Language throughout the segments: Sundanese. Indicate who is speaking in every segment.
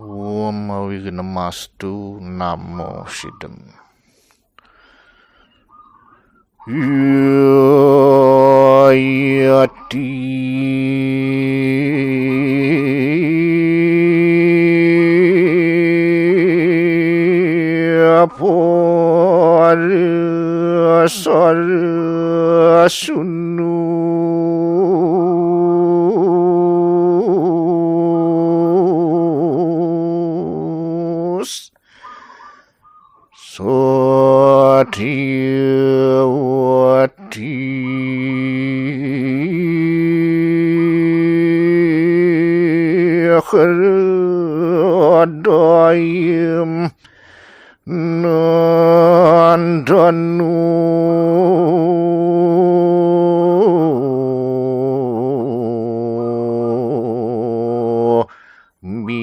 Speaker 1: Om Awigamastu Namo Siddham. Yati apor sunu Satyavati Khradayam Nandanu Biasa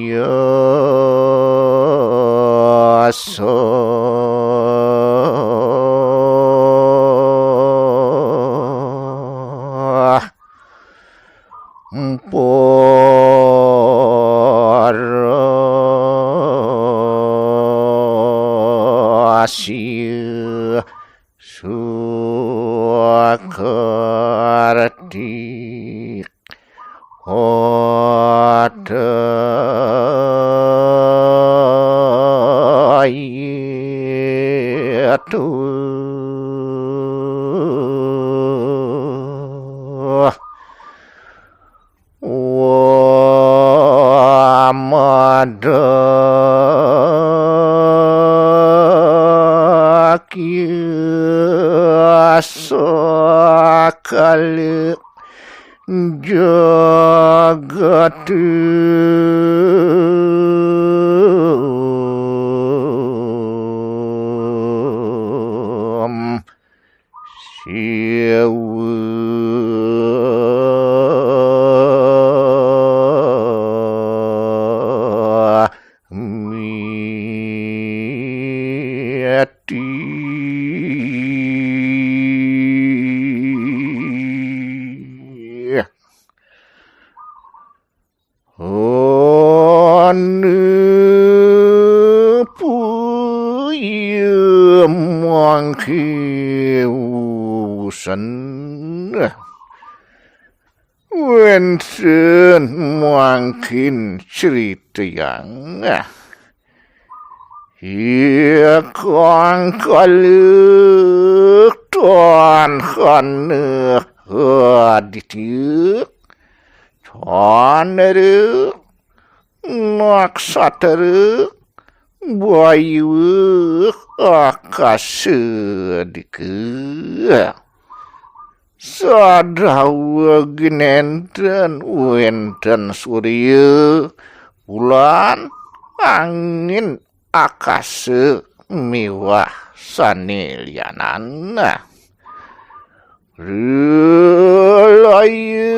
Speaker 1: Asya Suakarti Hatayatu Sakala Jagatu Siwa Miati Mangkiusan Wenten mangkin cerita yang Iakang kaluk tuan khana aditik Tuan Naksatara Bayu akasedika Sadawa ginenten wenten surya bulan angin akase miwah sanilyanana Relaya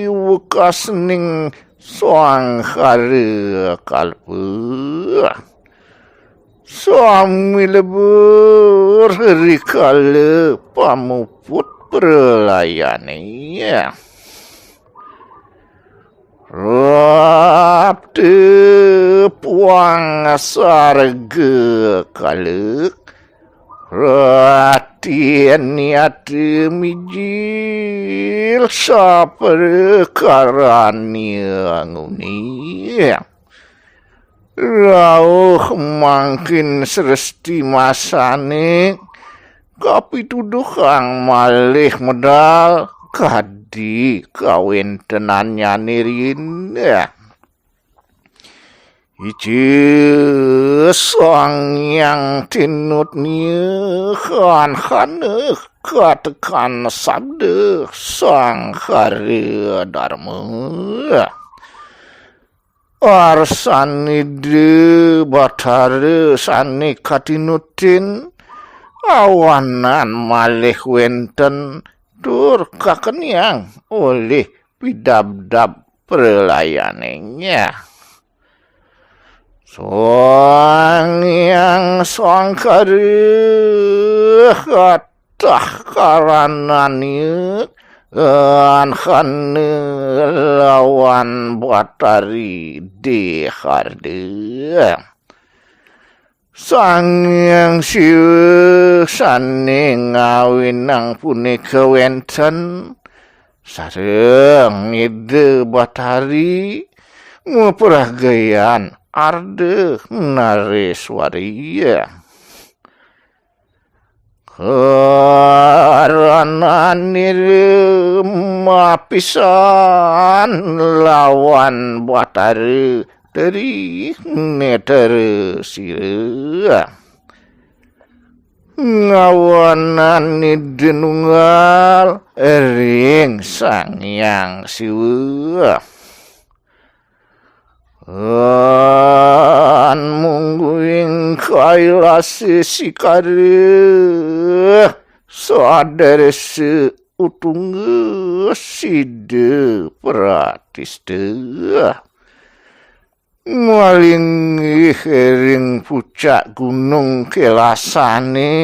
Speaker 1: wekasning Swangkhara kalpa Swami lebur rikala pamuput perlayaninya Rapte puang sarga kalek Ratien niat mijil saperkarani nguni Rauh mangkin seresti masane kapituduhang malih medal kadi kawintenannya nirin Ici sang yang tinut nihan khana katakan sabda sang hari dharma Arsanide batare sani katinutin awanan malih wenten tur kakenyang oleh pidabdab perlayannya Sang yang sangkari katah karanani hane lawan Batari deharde Sang Siwe saning ngawinang punika wenten sareng ide Batari ngupragayan arde Nareswari Karananir mapisan lawan Batari dari neter sira ngawanan denunggal ring Sang Hyang Siwa an mungguing kailasi sikare sadare seutung side pratiste ngaling hering pucak gunung kelasane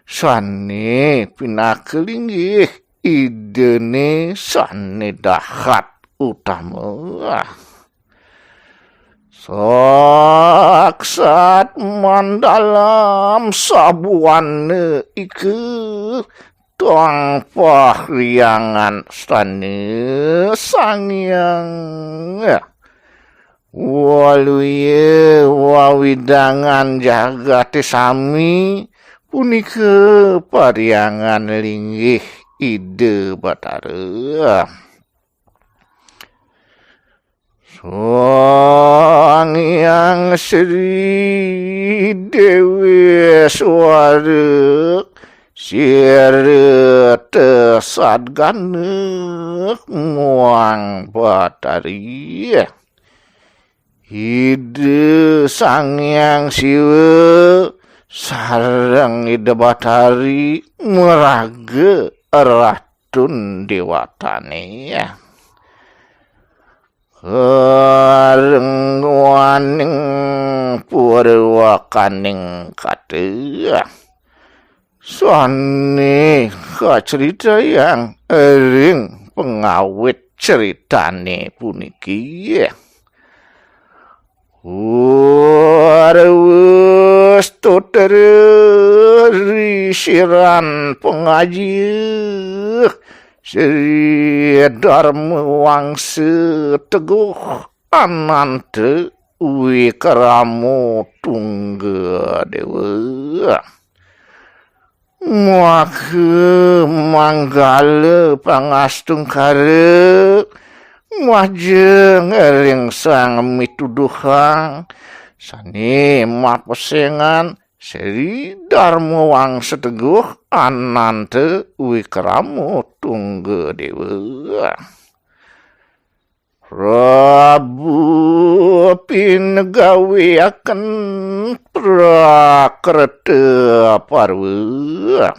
Speaker 1: sane pinakelinggih idene sane dahat utama saksat mandalam sabuane ike tuang pahriangan stane Sang Hyang waluye wawidangan jagate sami punika pariangan linggih ide Batara Sang Hyang Sri Dewi Swara sirete sadgane muang Batari ide Sang Hyang Siwa sareng ide Batari meraga ratun dewatane Rengwaning purwakaning kate sane kacerita yang ring pengawit ceritane puniki warwes tuteri siran pengaji Sri Dharma Wangsa Teguh Ananta Wikramo Tungga Dewa Maka manggala pangastungkara Wajeng ring sang mituduhang Sani mapesengan Sri Dharma Wangsa Teguh Ananta Wikramo Tungga Dewa Prabu pinagawiaken prakreta parwa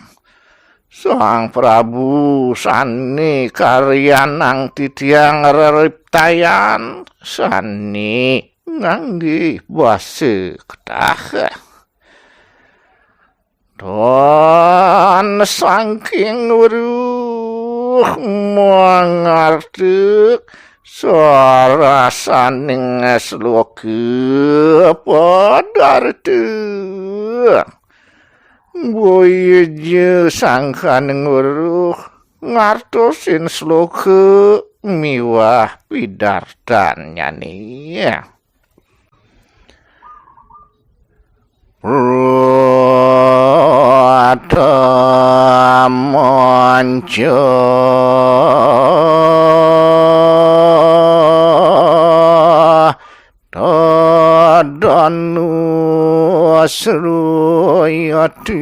Speaker 1: Sang Prabu sani karyanang titiang reriptayan sani ngangge basa kedah Dan saking weruh mangartek sarasaning sloka padarte boyeje sangkaning weruh ngartosin sloka miwah pidartan nyani Rata manca tadanu asroyati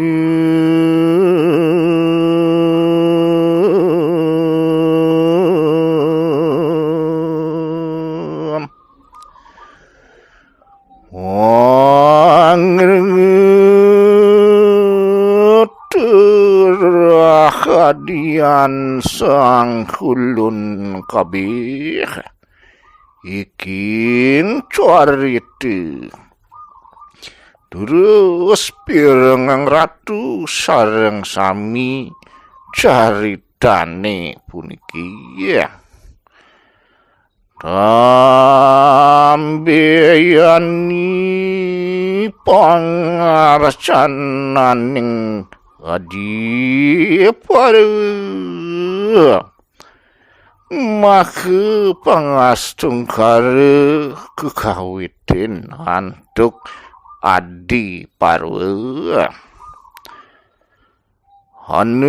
Speaker 1: Kadian sang hulun kabeh ikin carita terus pirengang ratu sareng sami carita sabdane puniki tambeyani pangarcananing adipare maka pangastungkare kekawiten antuk adi parwa Hanusir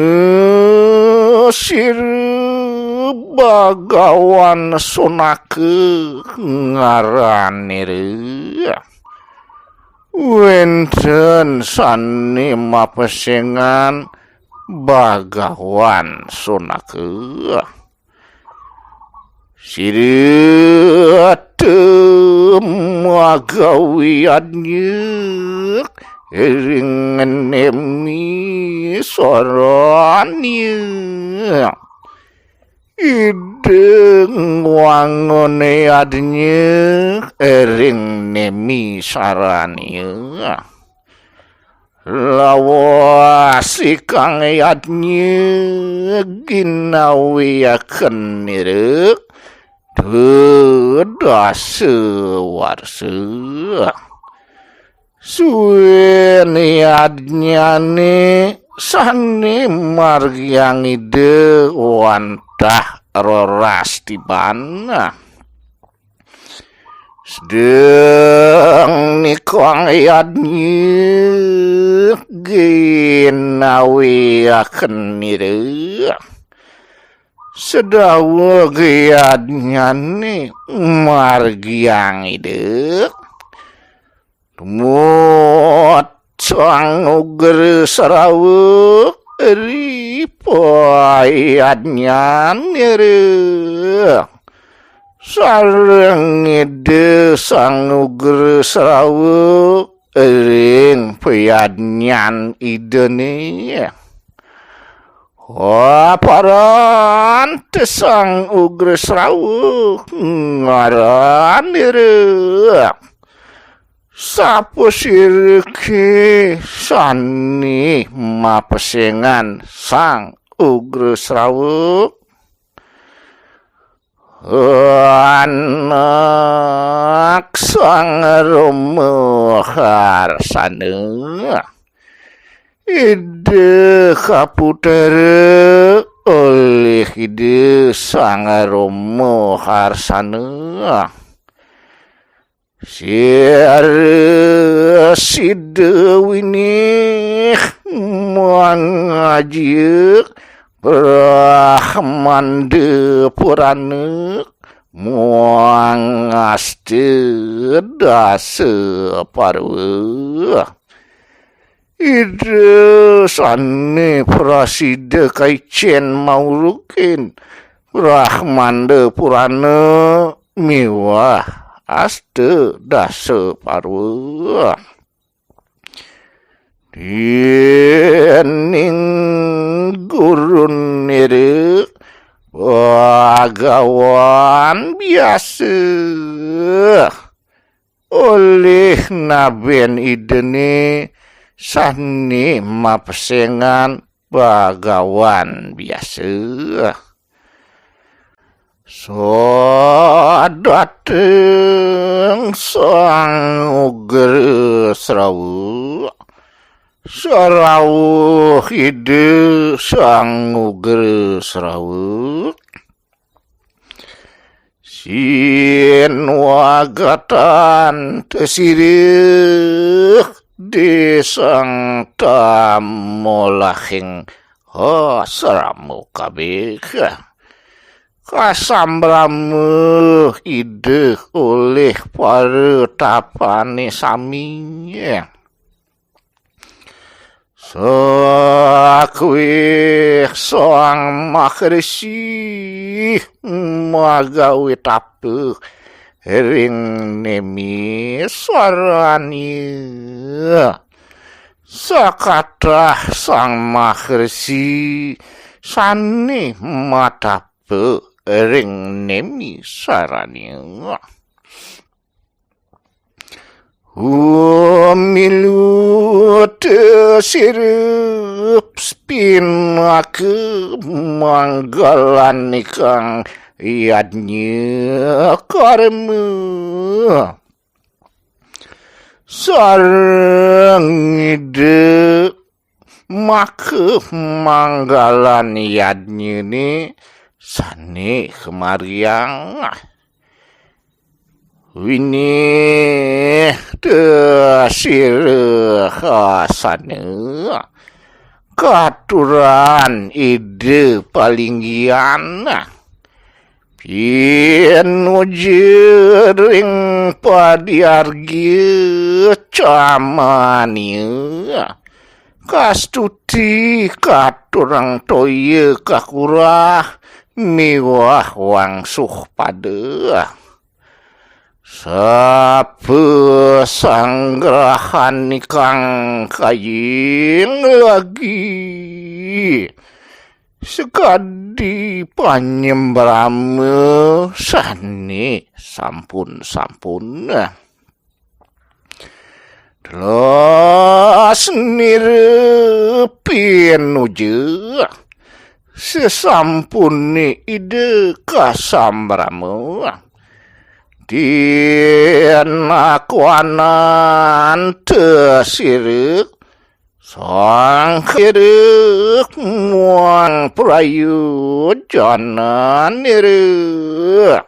Speaker 1: bagawan sonake ngaranir wenten sani mapesengan bagawan sonake sirate magawiannya ringenemi soranya ideng wangone adnya ring nemi saranya lawasi kang adnya ginawi akan nire dedase warse suweni adnyane sane margyang ide wantah roras tibana sedeng nikong adny ginawi akan nire sedawa adnyane margyang ide Mut sang uger sarawu ripayadnya nere sareng ide sang uger sarawu ring payadnya idene paran sang uger sarawu ngaran nere sapu sirki sani mapesengan sang ugra srawu anak sang rumahar sana ide kaputere oleh ide sang rumahar sana Siar sidewini mangajik brahmande purane muangaste dase parwa ide sane prasida kaicen maurukin brahmande purane miwah aste dase parwa diening gurun nere bagawan biasa oleh naben idene sani mapesengan bagawan biasa so dateng sang uger srawu srawu hide sang uger srawu sin wagatan tesirih desang tamolahing saramu kabeh kasambramu ide oleh para tapane sami sakwe sang makresi magawe tape ring nemi sarani sakatah sang makresi sani matape ring nemi sarani Milu sirup spinake manggalan ikang iadnya karma sareng ide make manggalan iadnya ni sane kemariang Wini desir khasane katuran ide palinggian pinujering padiargi camania kastuti katurang toye kakurah miwah wangsuh pada Sapu sanggrahan ikang kayin lagi sekadi panyembrame sani sampun telas nirepin uja sesampuni ide kasambrame Dina kuanan tesirik sang kirik muang prayu janan nirik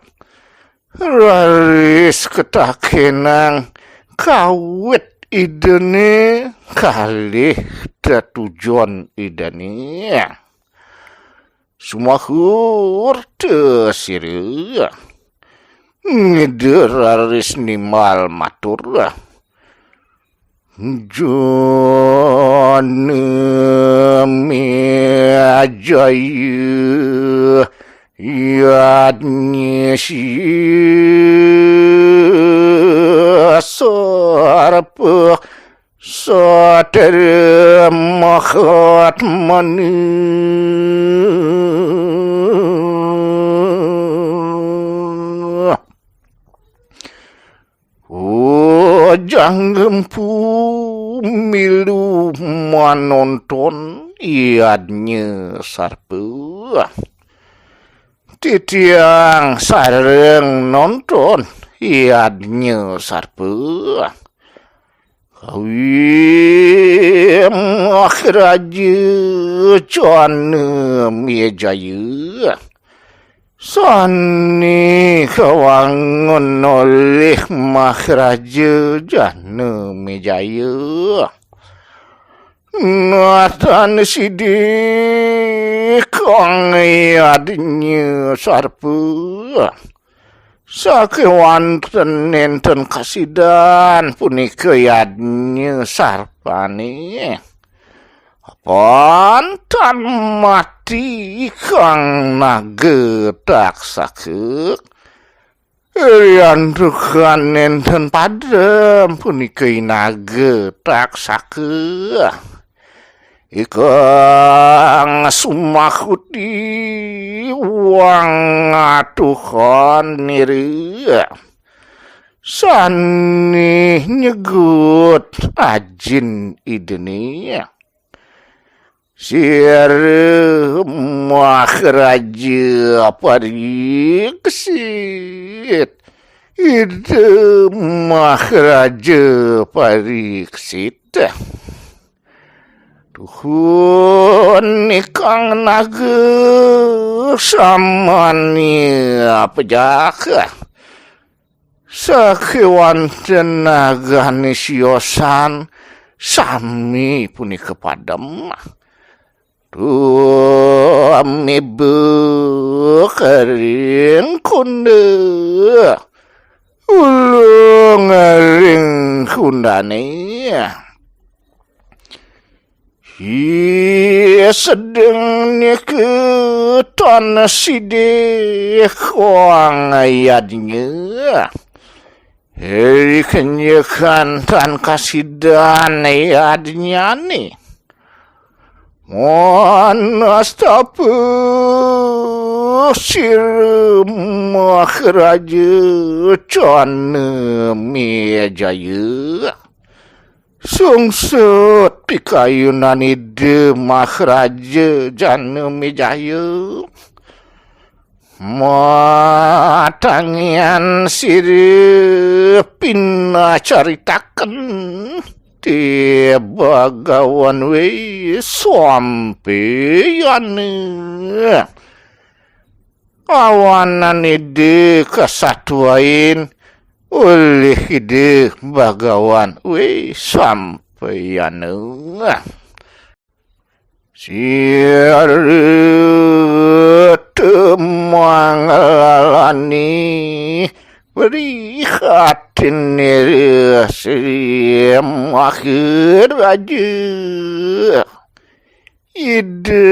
Speaker 1: raris ketakenang kawit idene kalih datujon idene sumahur tesirik ngederaris nimal matur jone mejayu yadnya si sarpa sater mahat mani Jangempu milu menonton iadnya sarpa titiang sareng nonton iadnya sarpa kawim akhiraja jana mejaya Sani kawangun oleh mahraja jana mejaya Natan sidik kong iadnya sarpa Sakewanten enten kasidan punika iadnya sarpane Pantan mati kang nagedak sakek Riandukan enten padem punika nagedak sakek Ikang sumahuti wang atuhon niri Sani nyegut ajin ideni Sir mahraja pariksit Ide mahraja pariksit Tuhun ikang naga samani pejaka Sakewanten naga nisiosan sami punika padam Ami bekaring kunde ulung ring kundane sedeng niketan sidek wang ayadnya Heri kenyekan tan kasidan ayadnya nih Mon astapu Maharaja Jana Mejaya sungsut pikayunan ide Maharaja Jana Mejaya matangian siripina caritaken ti bagawan we sampeyan awanan ide kesatuain oleh ide bagawan we sampeyan temangalani berihatin Sri Maharaja ide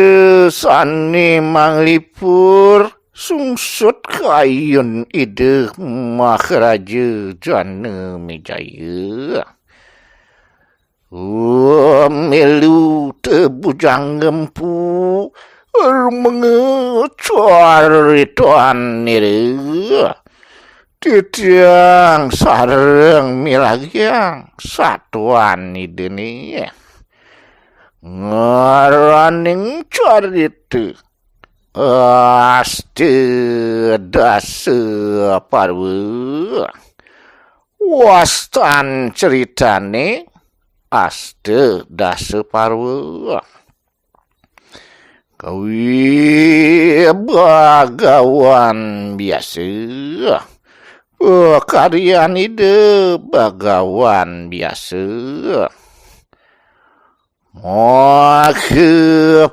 Speaker 1: sani manglipur sungsut kayun ide Maharaja Jana Mejaya melu tebujang gempu mengecaritan nire titiang sareng milagiang satuan ideni ngaraning carita aste dasa parwa wastan ceritane aste dasa parwa kawi bagawan biasa karyan ide bagawan biasa maka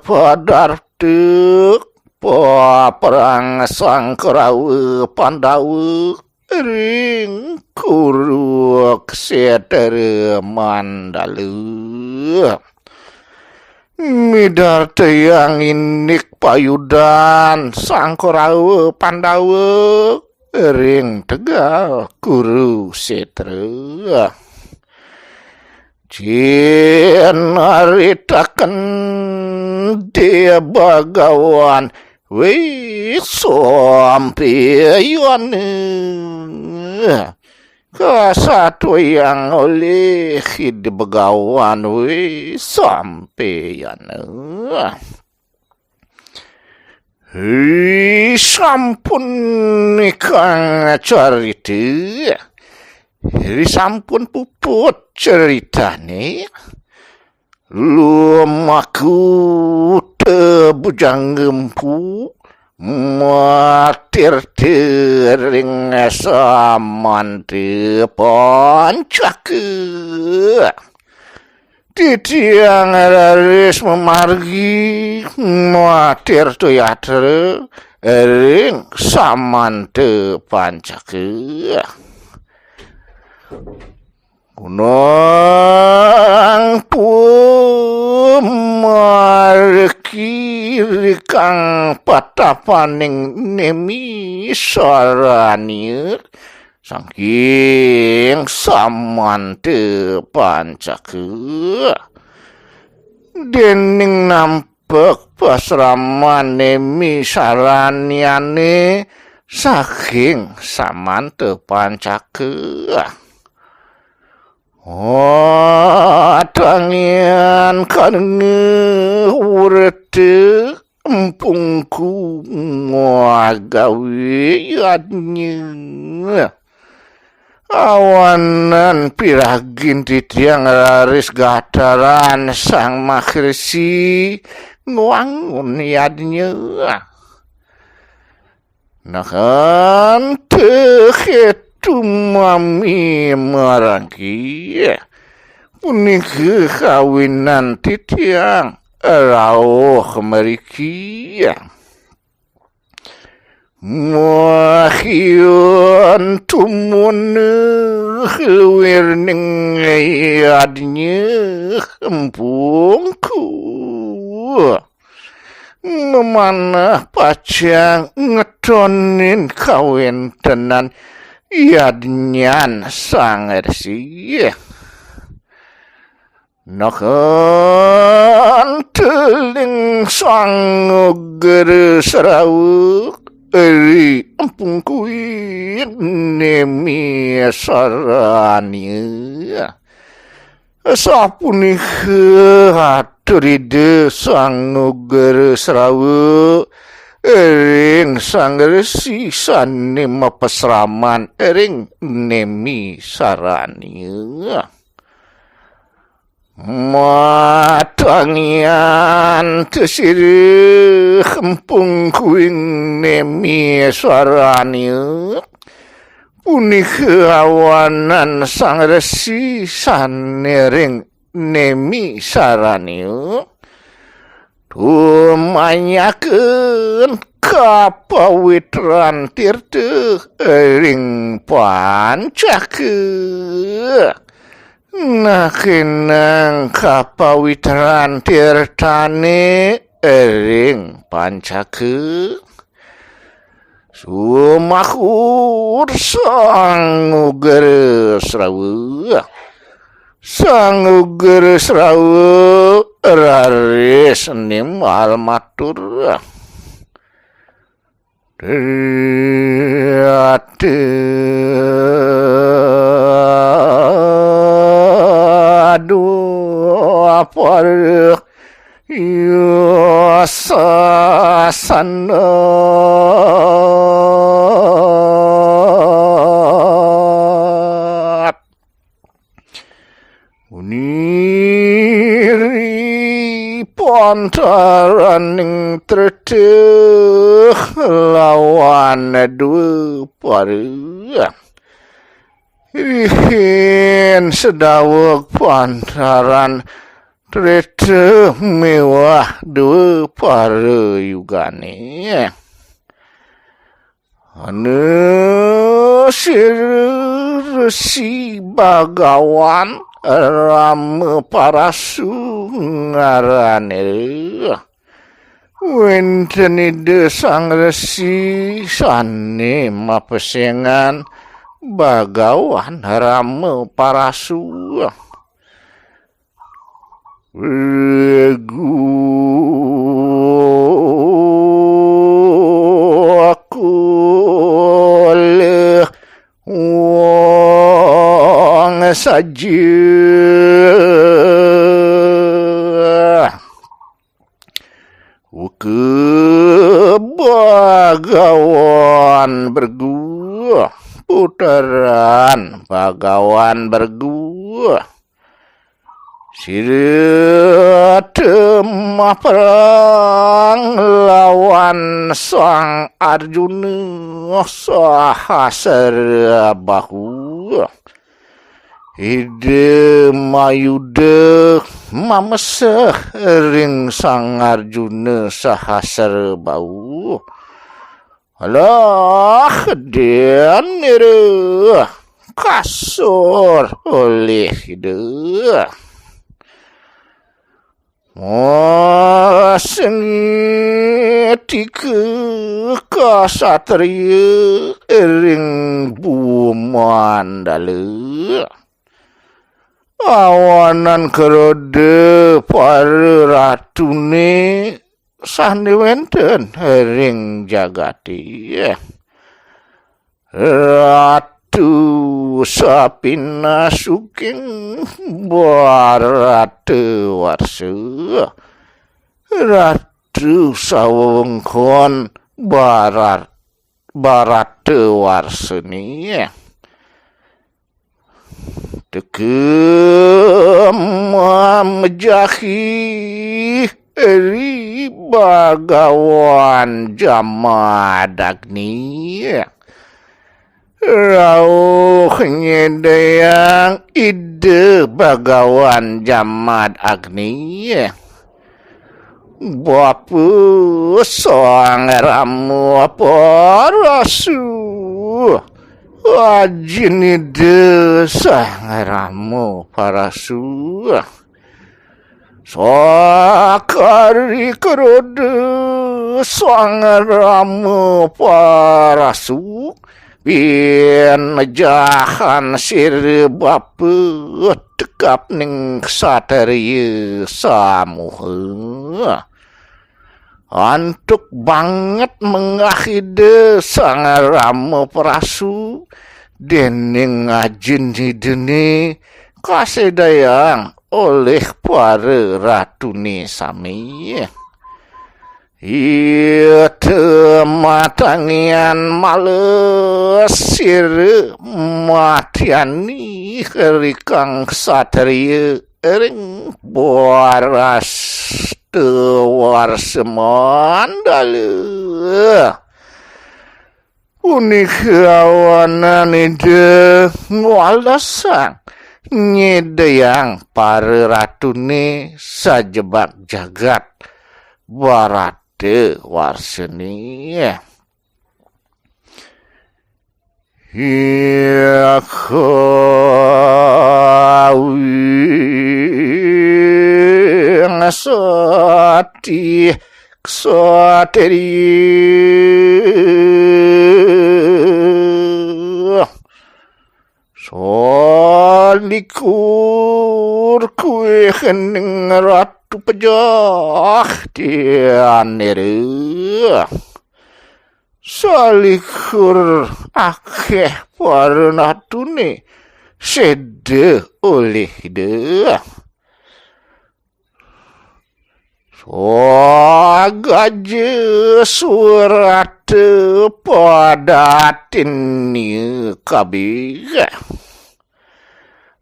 Speaker 1: padartuk perang Sangkarawa Pandawa ring kuruk setere Mandala midar teyang inik payudan Sangkarawa Pandawa ring Tegal kuru setere cinaritaken dia bagawan we sampeyan kasatu yang oleh hid bagawan we sampeyan sampun kang carita sampun puput ceritane lumaku tebujang gempu matir tering samante pancake titiang raris memargi matir tuyatre ring samante pancake kunang pumarki kang patapaning nemi sarani saking samante pancake dening nampek pasraman nemi saraniane saking samante pancake tangian kanenge urete empungku ngagawe yadnya awanan piragin titiang raris gataran sang makresi nguangun yadnya nakan tekhet mami marangki punika kawinan titiang rawuh meriki mahiun tumun wirning adnya empungku memanah pacang ngetonin kawin tenan yadnyan sang ersi nakan teling sang uger serawuk eri ampung kuing nemi sarania sapunika aturide sanguger srawu ering sang resi sane mapesraman ering nemi sarania matangian tesir kempung kuing nemi sarania punika awanan sang resi sanering nemi sarania tumanyakeun kapawitran tirteu ring pancake nakenang kapawitran tirtane ring pancake sumakur sanguger srawu raris nim almatur aduh apa sasana uniri pontaraning treteh lawan dua pare rihin sedaweg pantaran treteh mewah dua pare yugane anu si bagawan rame parasu ngarane wenten ide sang resi sane mapesengan bagawan rame parasu aku le wong saja bagawan bergua putaran bagawan bergua siretem perang lawan sang Arjuna sahasra bahu ide mayude mameseh ring sang Arjuna sahasra bahu alah den ire kasur oleh ide sengiti kasatria ering bumandala awanan kerode para ratune sane wenten ering jagati ratu sapina suking barate warsa ratu sawengkon barate warsani tekem mejahi eri bagawan jamadagni rauh nyedayang ide bagawan jamad agni bapu sang ramu parasu ajin ide sang ramu parasu sakari kerode sang ramu parasu Bien jahan sir bapu tekap ning satria samuha antuk banget mengakhide sang Rama Prasu dening ngajin hidene kasedayang oleh para ratune sami. Iya tematangian malesir matiani kerikang satria ring boras tewar semandale unik awanan ide ngwalasan nyedayang para ratune sajebak jagat barate warseni. Ya kawin sati sateri solikur kue hening ratu pejah dianere solikur akeh parenatune sede oleh de gaje surat padatin kabeh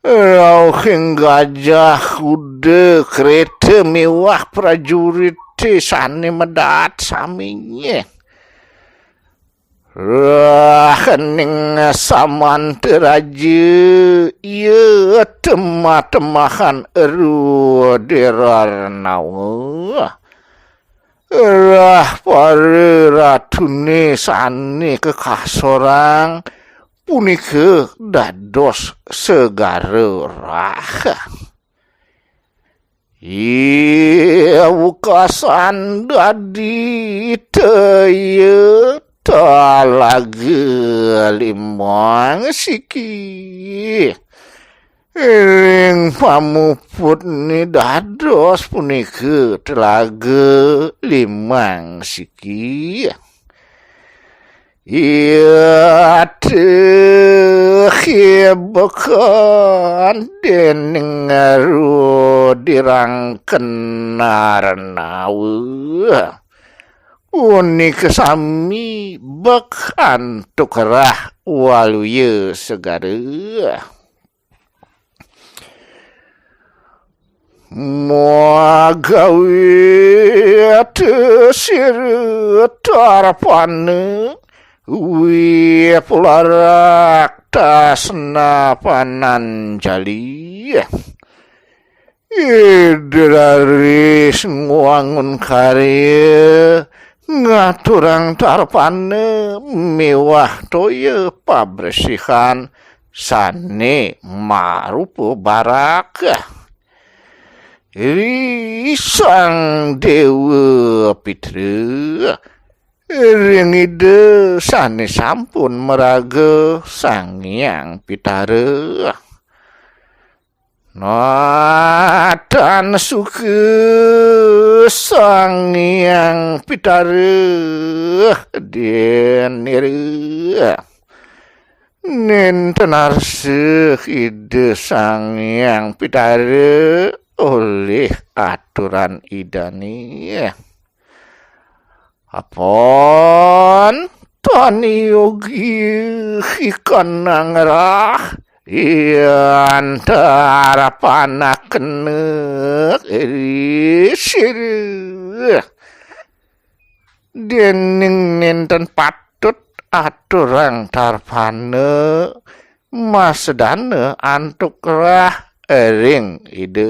Speaker 1: rauhing gajah kuda kereta mewah prajurit sane medat saminya hening saman teraja ia temah-temahan eru derar nawa para ratune sane kekasorang punika dados segara raha. Ia wukasan dadi teu talaga limang siki ing pamuput ni dados punika telaga limang siki. Ia tehibakan dening aru dirangken narnawa unik sami bek antuk rah waluye segara magawi tesir tarapane wi pularak tasna panan jali idraris ngwangun karya ngaturang tarpane mewah toya pabersihan sane marupa barakah risang dewa pitra ringide sane sampun meraga sang yang pitara natan suke sang yang pitara denira nenten arsih ide sang yang pitara oleh aturan idani apon tani yogi hikanang rah antara panak kenek sir dening nenten patut aturang tarpane masedane antuk rah ering ide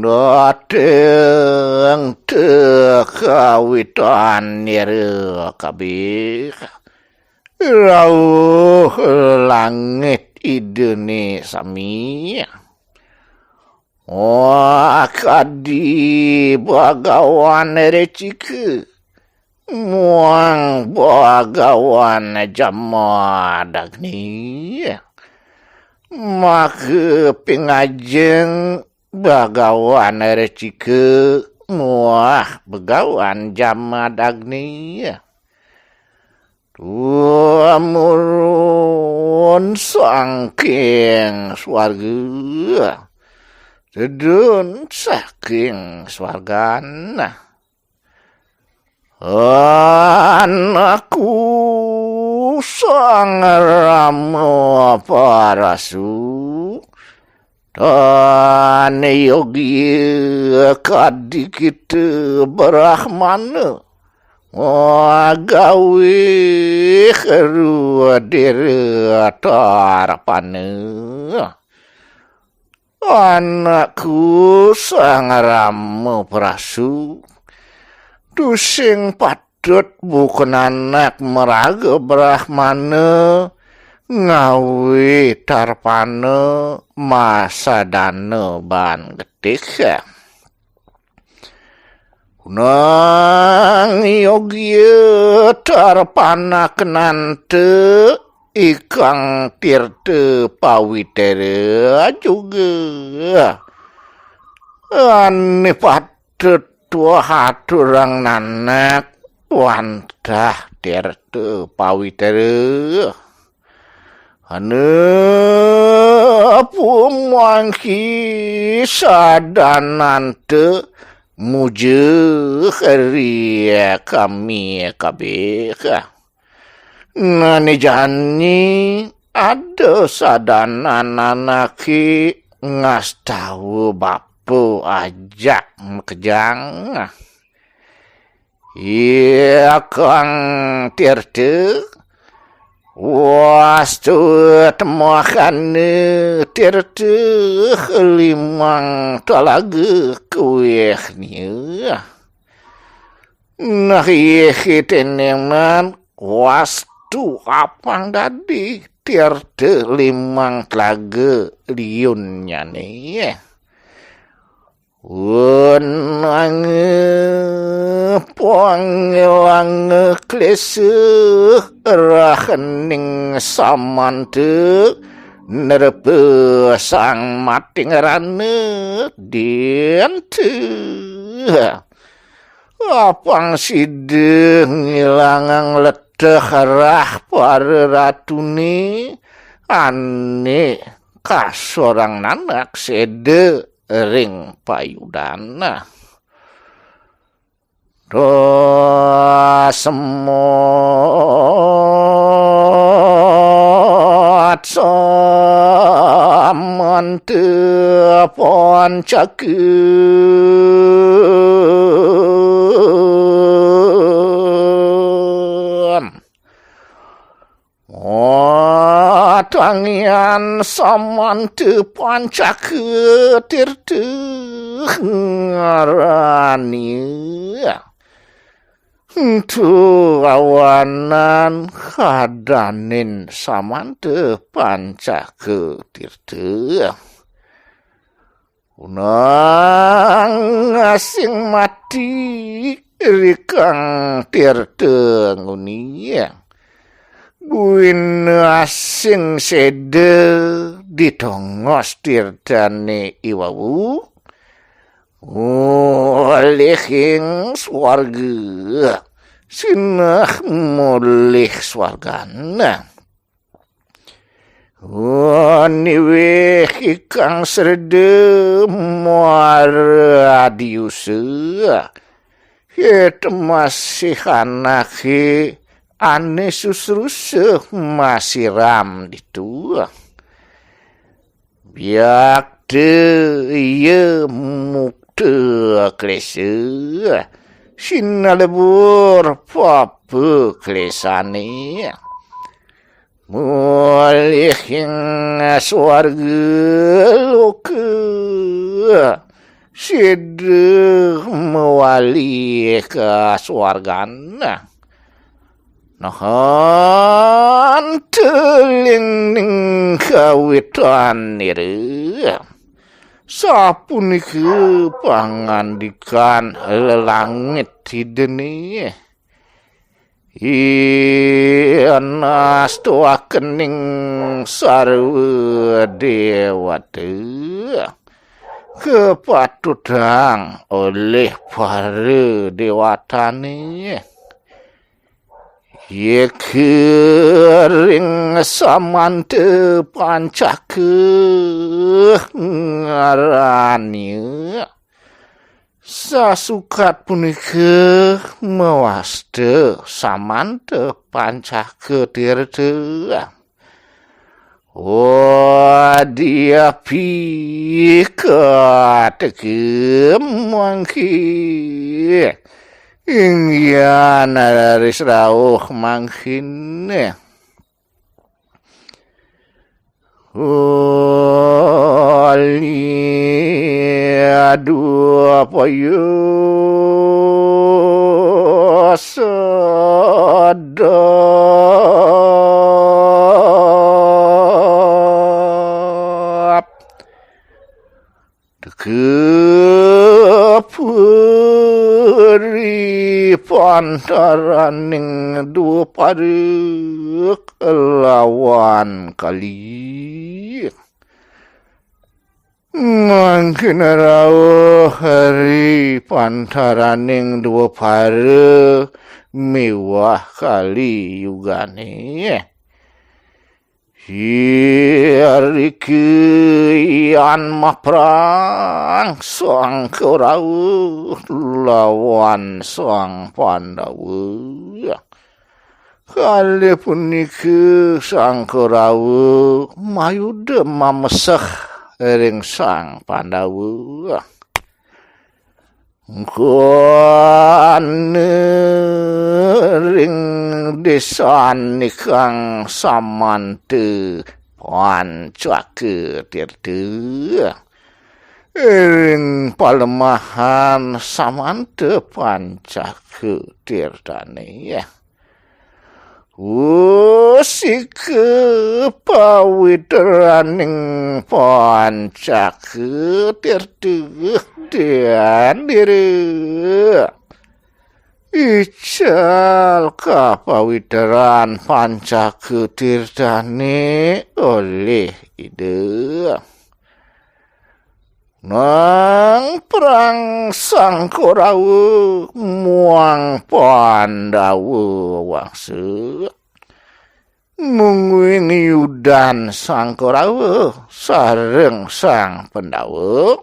Speaker 1: dateng tekawitan nire kabeh rauh langit idene sami kadi bagawan recike muang bagawan jamadagni maka pingajeng bagawan recike muah begawan jamad agni murun saking swarga dedun saking swargana anakku sang ramo parasu dan yogi kadikit brahmana gawe kerua diri tarapana anakku sang ramo parasu dusing padut bukan anak meraga brahmana ngawe tarpana masa dana ban getik nang yogi tarpana kenante ikang tirte pawitere juga ane patut tua haturang nanak wantah tirte pawitere ane pumangki sadanante muje hari kami kabeka nani jani ada sadanan anaki ngas tahu bapu ajak kejang iya kang tirte wastu temakan tirte limang talaga kuih nia nah iya kiteneman wastu apang dadi tirte limang talaga liunnya nih unang puang klese rahening samante nerpe sang mati ngerane diente apang sideng ilangang leteh rah para ratuni ane kasorang nanak sede ring payudana semot samante poncakeun tangian samante pancake tirte ngarani tu awanan hadanin samante pancake tirte unang asing mati rikang tirte ngunia buin asing sede ditongos tirtane iwawu olehing swarga sinah moleh swargana niwe ikang serde muara diusa het masih anake ane susruseh masih ram ditu biak de ye mukte klese sinalebur pape klesane mulihing swarga loke sideh mewali ke swargana nahan teling ning kawitan nire sapunike pangandikan langit hideni Iana stoakening sarwa dewata kepatudang oleh para dewatane ye kering samante pancake ngarani sasukat punika mewasta samante pancake tirte dia pika tekem mangki ingyan aris rauh mangkin aduh payu sedap kepuri pantaraning dua pare kelawan kali mangkin rawuh hari pantaraning dua pare mewah kali yugane Hiriki ian maprang sang Korawu lawan sang Pandawu. Kali puniki sang Korawu mayuda mameseh ring sang Pandawu. Kone ring desan nikang samante pancake tirte ring palemahan samante pancake tirtane usike pawiteraning pancake tirte dan diri ical kapawidaran pancake tirtane oleh ide nang perang sang Korawu muang Pandawu wangse mungwing yudan sang Korawu sareng sang Pandawu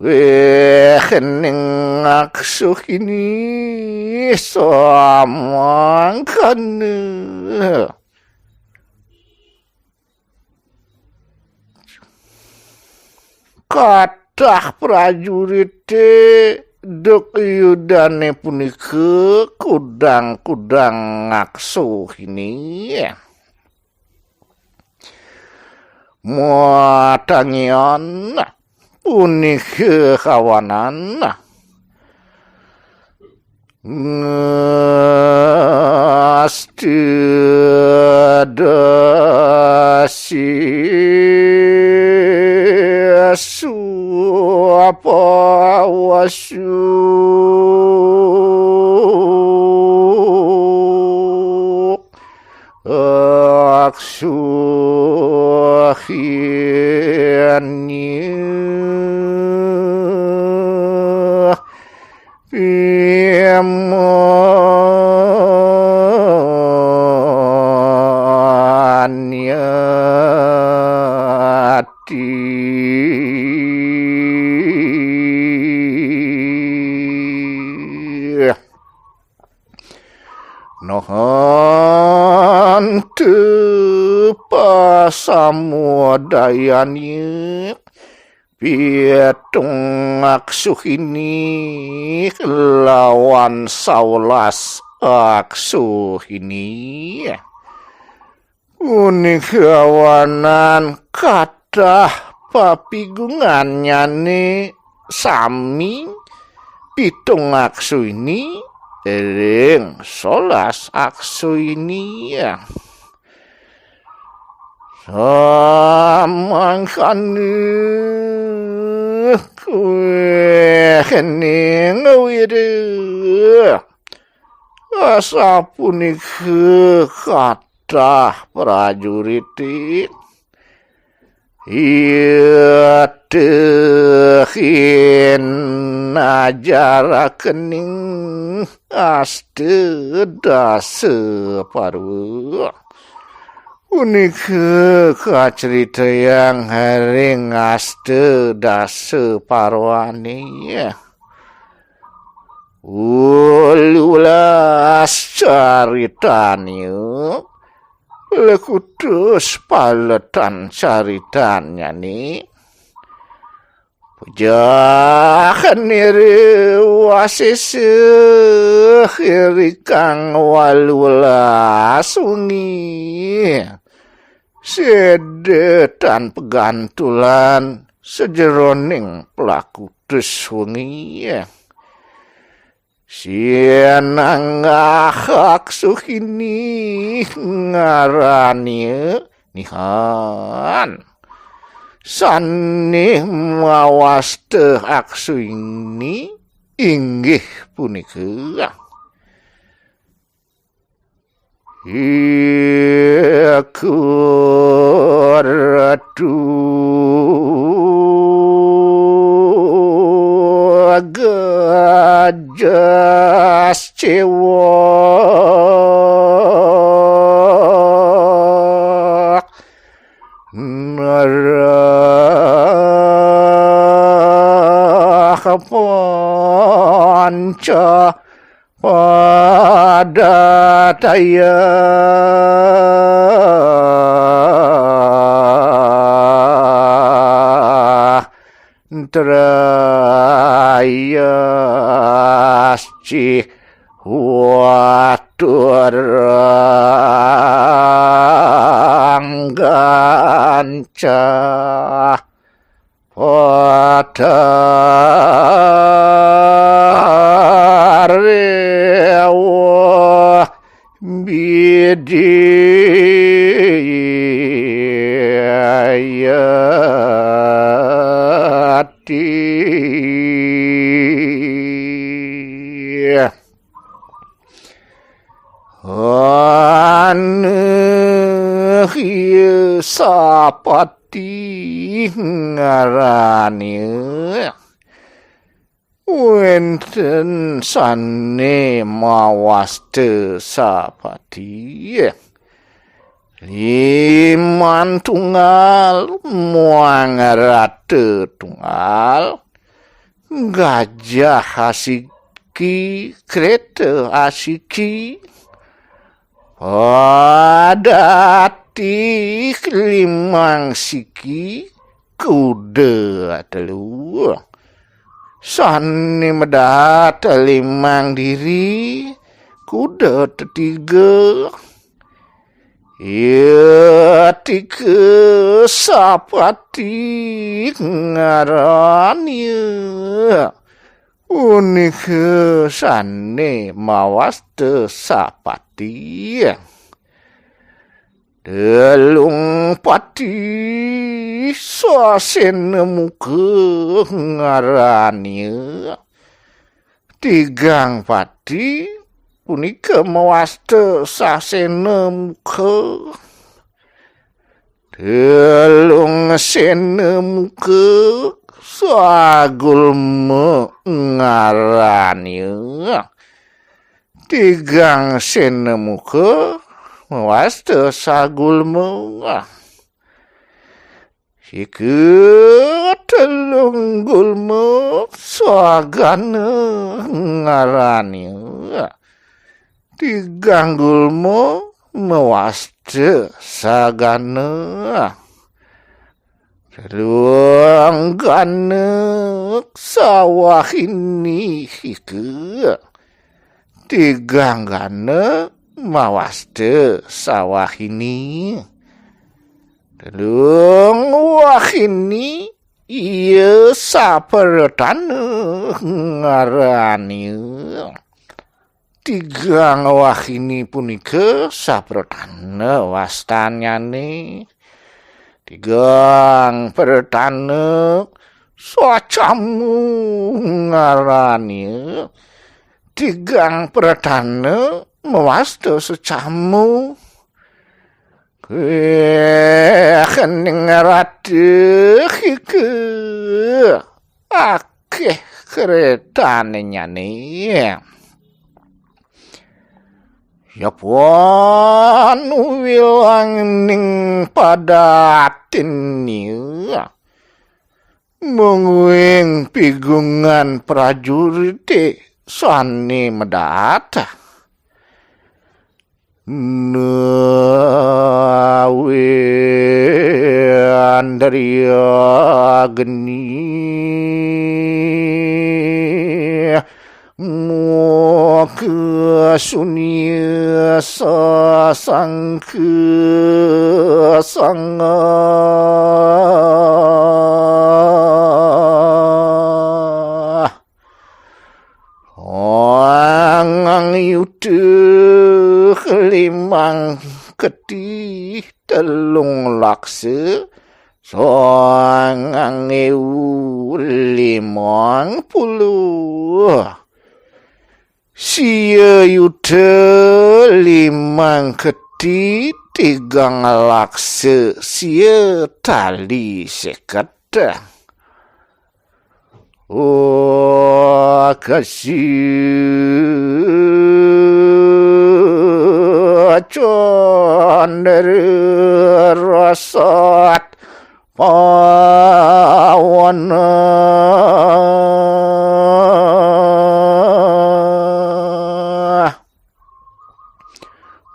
Speaker 1: kening aksuh ini samangkan kathah prajurit duk yudane punika kudang-kudang ngaksuh ini muatangian punika kawanan ngastedasi asu apa wasu aksu akhirnya nohon tepa samudayani pitung aksuh ini lawan saulas aksuh ini unik kawanan kathah papigungannya nih sami pitung aksuh ini ring solas aksuh ini ya samangkan kue kening wiri asapunike kathah prajurit ieu teuhin najara kening aste dase parwa. Unik kacerita yang haring aste dase parwani ya. Ululas caritanya lekutus paletan caritanya nih. Pujakan niri wasis kang walulas wengi sedetan pegantulan sejeroning pelaku tus wengi ya. Sienang ngahak suhini ngarani nihan sanih mawas teh aksu ini inggih punika iku ratu gajas cewek narah panca pada daya terayasci waturangganca patarewa bidiyati anu hieu sapati ngarani wenten sane mawas teu sapati liman tunggal moang rate tunggal gajah asiki kereta asiki padati limang siki kuda telu sani medat limang diri kuda tetiga ya tiga sapati ngarani unik sane mawas teu sapati delung pati sasena muka ngarani tigang pati punika mawas teu sasena muka delung sena muka sagulma ngarani tigang sena muka mawas teu sagulma siku telung gulma sagana ngarani tigang gulma mawas teu sagana telung ganek sawah ini hiku tigang ganek mawas teu sawah ini telung wahini ieu sapertana ngarani tigang wahini punika sapertana wastanyane tigang pertana sacamu ngarani tigang pertana mawas teu sacamu kening radeh iku akeh keretane nyane. Ya puan wilang ning padatin mungwing pigungan prajurit sane medata nawe andaria geni mo kesunia sasang kesanga angang yuduh limang ketih telung lakse sangang ewu 50 sia yuduh limang ketih 3 lakse sia tali seket. Oh kasih condar rasat pawana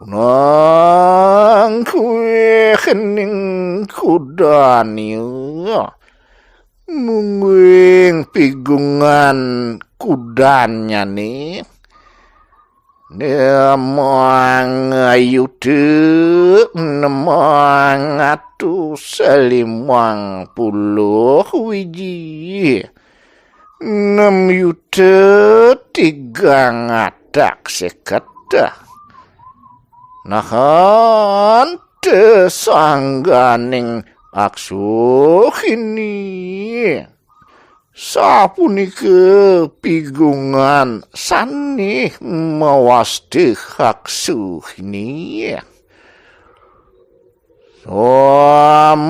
Speaker 1: nang kue kening kudanya mungwing pigungan kudanya nih nemang ayude nemang atus 50 wiji 6 yude 3 ngadak seket nahan tesangganing aksu kini sapunika pigungan sani mawasti aksu kini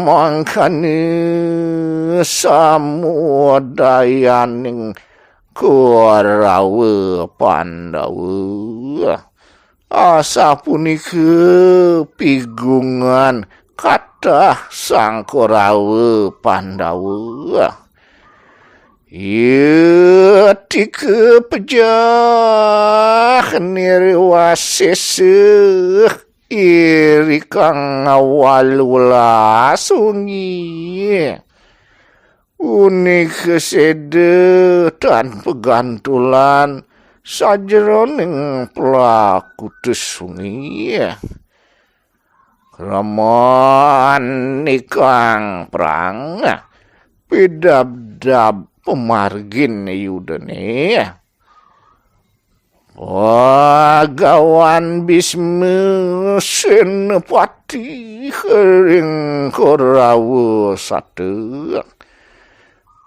Speaker 1: mangkane samudayaning Korawa Pandawa asapunika pigungan kathah sang Korawa Pandawa Yati pejah nirwasese iri kang awal sungi unik kesede dan pegantulan sajroning pelaku sungi Raman nikang perang pidab-dab pemargin yudane Wagawan Bisma Senopati Hering Korawa satu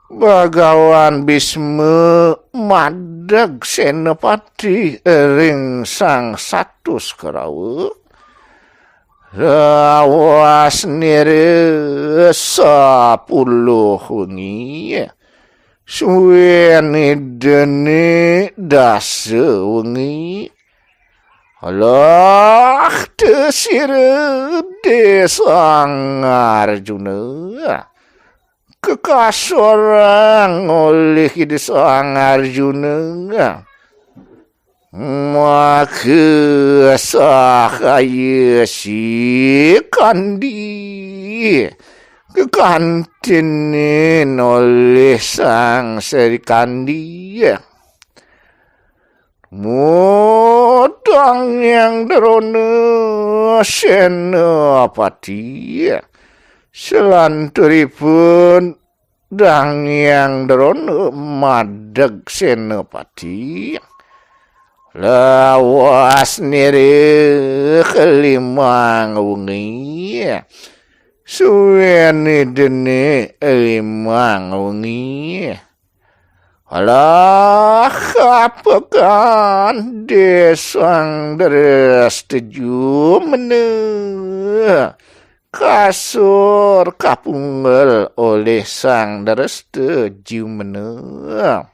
Speaker 1: Bagawan Bisma Madag Senopati Hering sang satu Korawa Rawas nire 10 wengi suwene dene dase wengi alah desire desang Arjuna kekasorang oleh desang Arjuna maka sahaya si kandi kekantinin oleh sang Sri Kandi mudang yang derona Senopati selanturipun dang yang derona Madag Senopati lawas nire kelimang wengi suwene dene 5 wengi Alah kapekan desang deres teju meneh kasur kapungel oleh sang deres teju meneh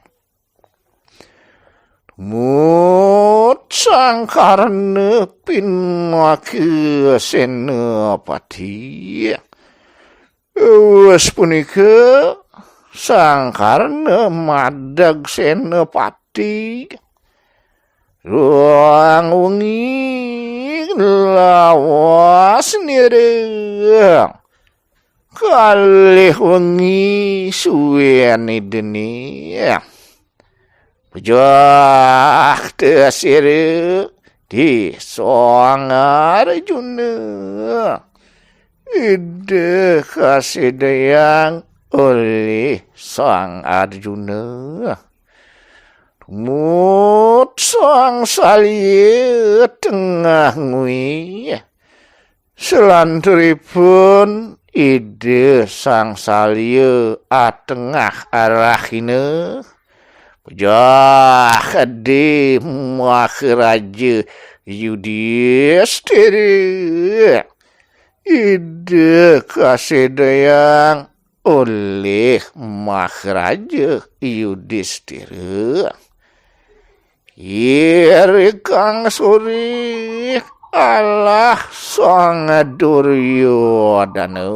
Speaker 1: mut sang karena pinwake senopati wes punika sang karena madag senopati ruang wengi lawas nireng kalih wengi suweni deni pejah tesire di soang Arjuna ide kasih dayang oleh sang Arjuna mut sang salye tengah ngui selanturipun ide sang salye atengah arahine pejah kade Maharaja Yudhistira ide kasih dayang oleh Maharaja Yudhistira kang suri Allah sang Duryodana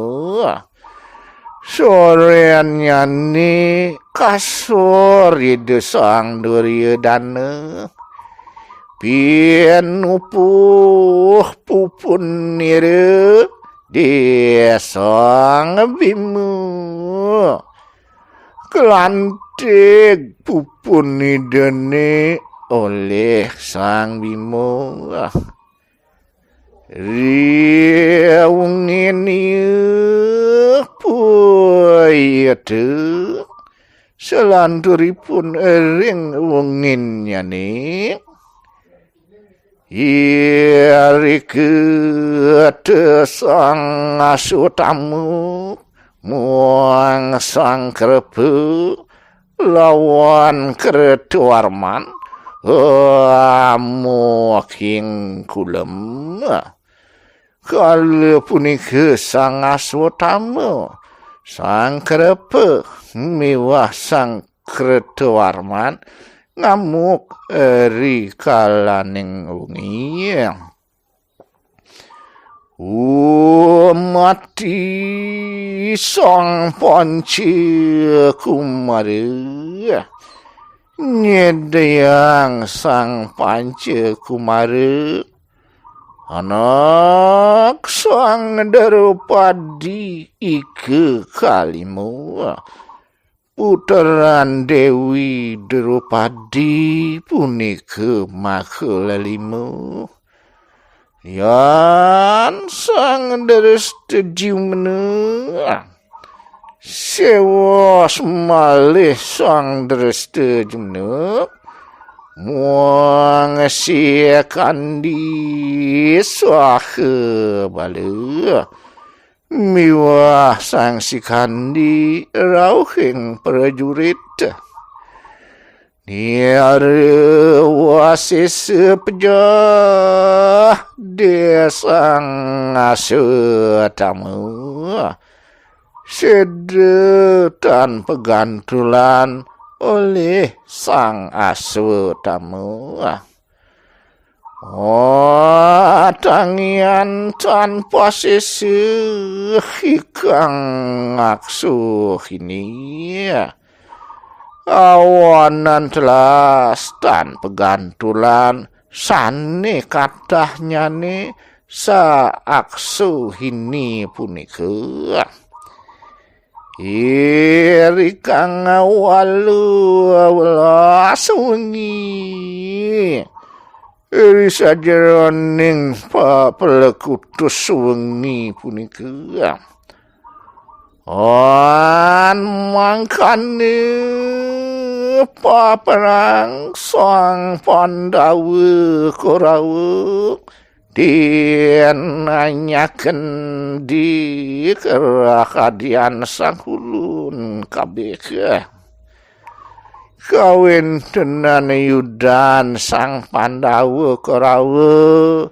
Speaker 1: sorean nyani kasur ide sang Duryodana pian upuh pupun nire di sang Bima kelantik pupun idene oleh sang Bima riawungin puyete selanturipun ering wungin nyane Irike sang asutamu muang sang krepe lawan Kretuwarman amuking kulem kalau punika sang asutamu sang krepe miwah sang Kretuwarman ngamuk eri kalaning wengi mati sang Panci Kumara nyedayang sang Panci Kumara anak sang Darupadi ike kalimo puteran Dewi Drupadi punika makelalimu yan sang Dresteju meneh sewas malih sang Dresteju meneh muang siakandi swahe bale miwah sang Sikandi rauhing prajurit niare wasis pejah desang asutamu sedetan pegantulan oleh sang asutamu tangian tanpa sisi hikang aksuh ini awanan telas tan pegantulan sane katahnya ne sa aksuh ini punika irikang awalu awalas wengi iri sajeroning pelekutus wengi punika mangkane paperang sang Pandawa Korawa dinanyaken di kerakadian sang ulun kabeh kawintenan Yudan sang Pandawa Korawa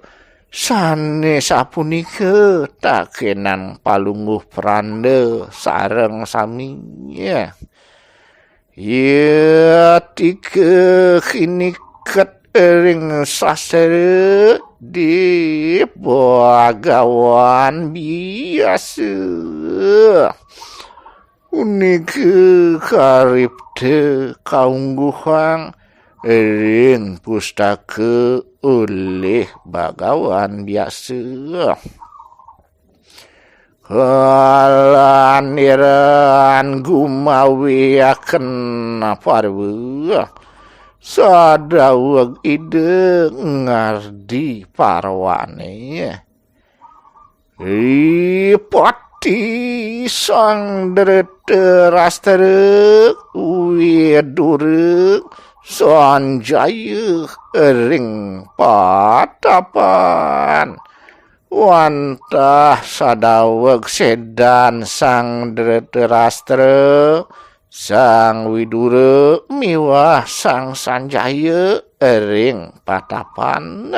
Speaker 1: sane sapunika takenan palungguh pranda sareng sami ya. Ya tiga kiniket ring sastra di bagawan biasa. Unik karipte kaungguhang ring pustaka oleh bagawan biasa. Kalaniran gumawiaken parwa sadaweg ide ngardi parwane. Pati sang dreterastere widurek sanjaya ring patapan. Wantah sadaweg sedan sang dreterastre sang widura miwah sang sanjaya ring patapan.